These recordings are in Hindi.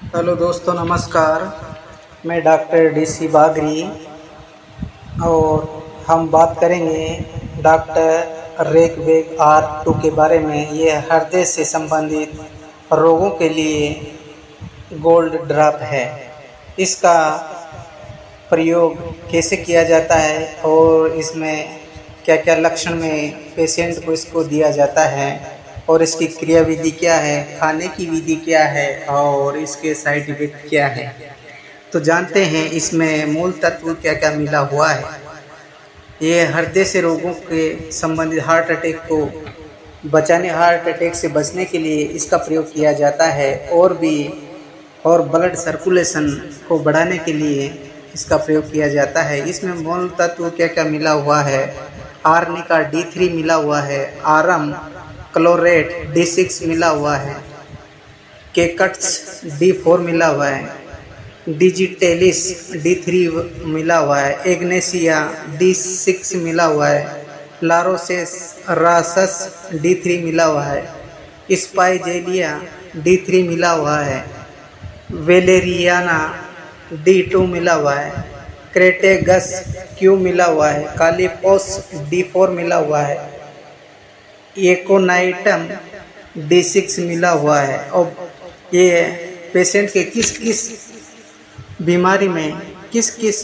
हेलो दोस्तों, नमस्कार। मैं डॉक्टर DC बागरी और हम बात करेंगे डॉक्टर रेकबेक R2 के बारे में। ये हृदय से संबंधित रोगों के लिए गोल्ड ड्रॉप है। इसका प्रयोग कैसे किया जाता है और इसमें क्या क्या लक्षण में पेशेंट को इसको दिया जाता है और इसकी क्रिया विधि क्या है, खाने की विधि क्या है और इसके साइड इफेक्ट क्या है, तो जानते हैं इसमें मूल तत्व क्या क्या मिला हुआ है। ये हृदय से रोगों के संबंधित हार्ट अटैक को बचाने, हार्ट अटैक से बचने के लिए इसका प्रयोग किया जाता है और ब्लड सर्कुलेशन को बढ़ाने के लिए इसका प्रयोग किया जाता है। इसमें मूल तत्व क्या क्या मिला हुआ है। आर्निका D3 मिला हुआ है, आरम क्लोरेट D6 मिला हुआ है, केकट्स D4 मिला हुआ है, डिजिटेलिस D3 मिला हुआ है, एग्नेसिया D6 मिला हुआ है, लारोसेस रासस D3 मिला हुआ है, स्पाइजेलिया D3 मिला हुआ है, वेलेरियाना D2 मिला हुआ है, क्रेटेगस Q मिला हुआ है, कालीपोस D4 मिला हुआ है, एकोनाइटम D6 मिला हुआ है। और ये पेशेंट के किस किस बीमारी में, किस किस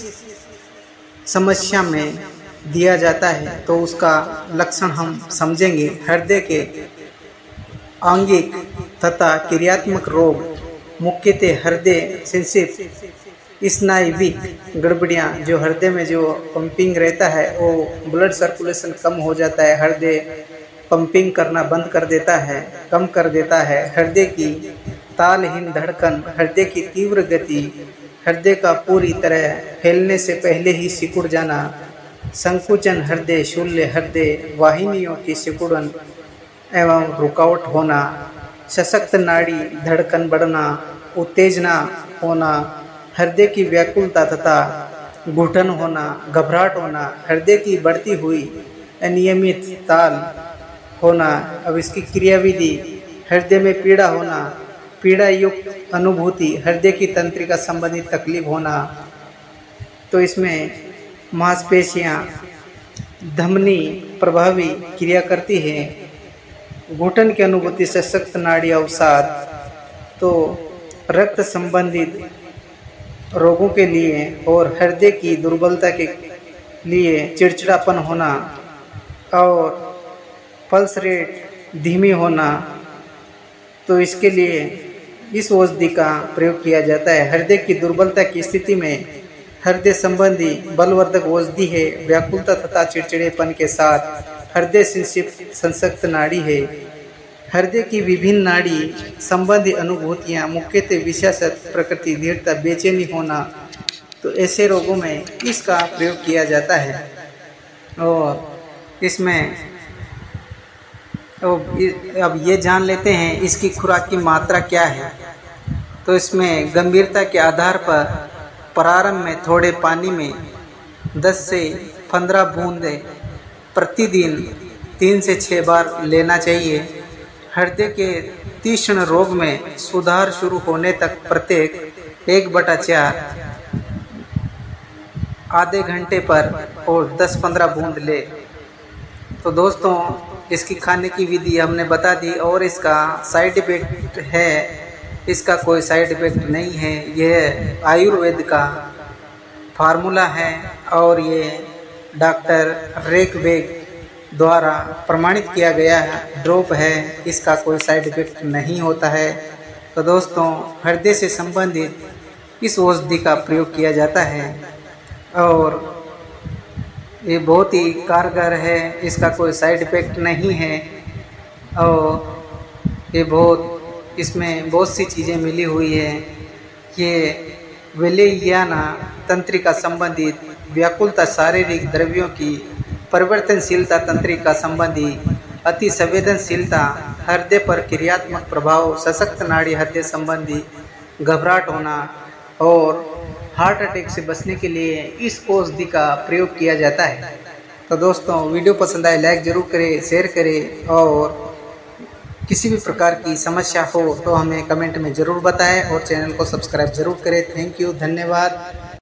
समस्या में दिया जाता है तो उसका लक्षण हम समझेंगे। हृदय के आंगिक तथा क्रियात्मक रोग, मुख्यतः हृदय संबंधित स्नायुविक गड़बड़ियाँ, जो हृदय में जो पंपिंग रहता है वो ब्लड सर्कुलेशन कम हो जाता है, हृदय पंपिंग करना बंद कर देता है, कम कर देता है, हृदय की तालहीन धड़कन, हृदय की तीव्र गति, हृदय का पूरी तरह फैलने से पहले ही सिकुड़ जाना, संकुचन हृदय, शून्य हृदय वाहिनियों की सिकुड़न एवं रुकावट होना, सशक्त नाड़ी धड़कन बढ़ना, उत्तेजना होना, हृदय की व्याकुलता तथा घुटन होना, घबराहट होना, हृदय की बढ़ती हुई अनियमित ताल होना। अब इसकी क्रिया विधि, हृदय में पीड़ा होना, पीड़ा युक्त अनुभूति, हृदय की तंत्रिका संबंधित तकलीफ होना। तो इसमें मांसपेशियां, धमनी प्रभावी क्रिया करती है, घुटन की अनुभूति, सशक्त नाड़ी अवसाद। तो रक्त संबंधित रोगों के लिए और हृदय की दुर्बलता के लिए चिड़चिड़ापन होना और पल्स रेट धीमी होना, तो इसके लिए इस औषधि का प्रयोग किया जाता है। हृदय की दुर्बलता की स्थिति में हृदय संबंधी बलवर्धक औषधि है, व्याकुलता तथा चिड़चिड़ेपन के साथ हृदय संसक्त नाड़ी है। हृदय की विभिन्न नाड़ी संबंधी अनुभूतियाँ, मुख्यतः विषाक्त प्रकृति, दृढ़ता, बेचैनी होना, तो ऐसे रोगों में इसका प्रयोग किया जाता है। और इसमें अब ये जान लेते हैं इसकी खुराक की मात्रा क्या है। तो इसमें गंभीरता के आधार पर प्रारंभ में थोड़े पानी में 10 से 15 बूंदें प्रतिदिन 3 से 6 बार लेना चाहिए। हृदय के तीक्ष्ण रोग में सुधार शुरू होने तक प्रत्येक 1/4 आधे घंटे पर और 10-15 बूंद ले। तो दोस्तों, इसकी खाने की विधि हमने बता दी और इसका साइड इफ़ेक्ट है, इसका कोई साइड इफ़ेक्ट नहीं है। यह आयुर्वेद का फार्मूला है और ये डॉक्टर रेकबेक द्वारा प्रमाणित किया गया ड्रॉप है, इसका कोई साइड इफ़ेक्ट नहीं होता है। तो दोस्तों, हृदय से संबंधित इस औषधि का प्रयोग किया जाता है और ये बहुत ही कारगर है, इसका कोई साइड इफ़ेक्ट नहीं है और ये इसमें बहुत सी चीज़ें मिली हुई है। ये वेलेरियाना तंत्रिका संबंधित व्याकुलता, शारीरिक द्रव्यों की परिवर्तनशीलता, तंत्रिका संबंधी अति संवेदनशीलता, हृदय पर क्रियात्मक प्रभाव, सशक्त नाड़ी, हृदय संबंधी घबराहट होना और हार्ट अटैक से बचने के लिए इस औषधि का प्रयोग किया जाता है। तो दोस्तों, वीडियो पसंद आए लाइक ज़रूर करें, शेयर करें और किसी भी प्रकार की समस्या हो तो हमें कमेंट में ज़रूर बताएं और चैनल को सब्सक्राइब ज़रूर करें। थैंक यू, धन्यवाद।